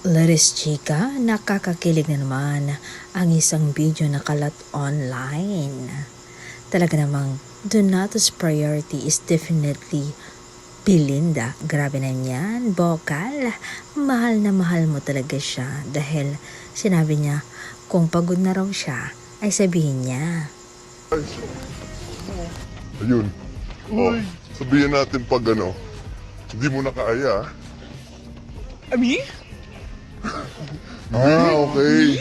Laris Chika, nakakakilig na naman ang isang video na kalat online. Talaga namang Donato's priority is definitely Belinda. Grabe na yan, bokal. Mahal na mahal mo talaga siya dahil sinabi niya kung pagod na raw siya ay sabihin niya. Ayun. Oh, sabihin natin pag hindi mo na kaya. Me? Ah, okay.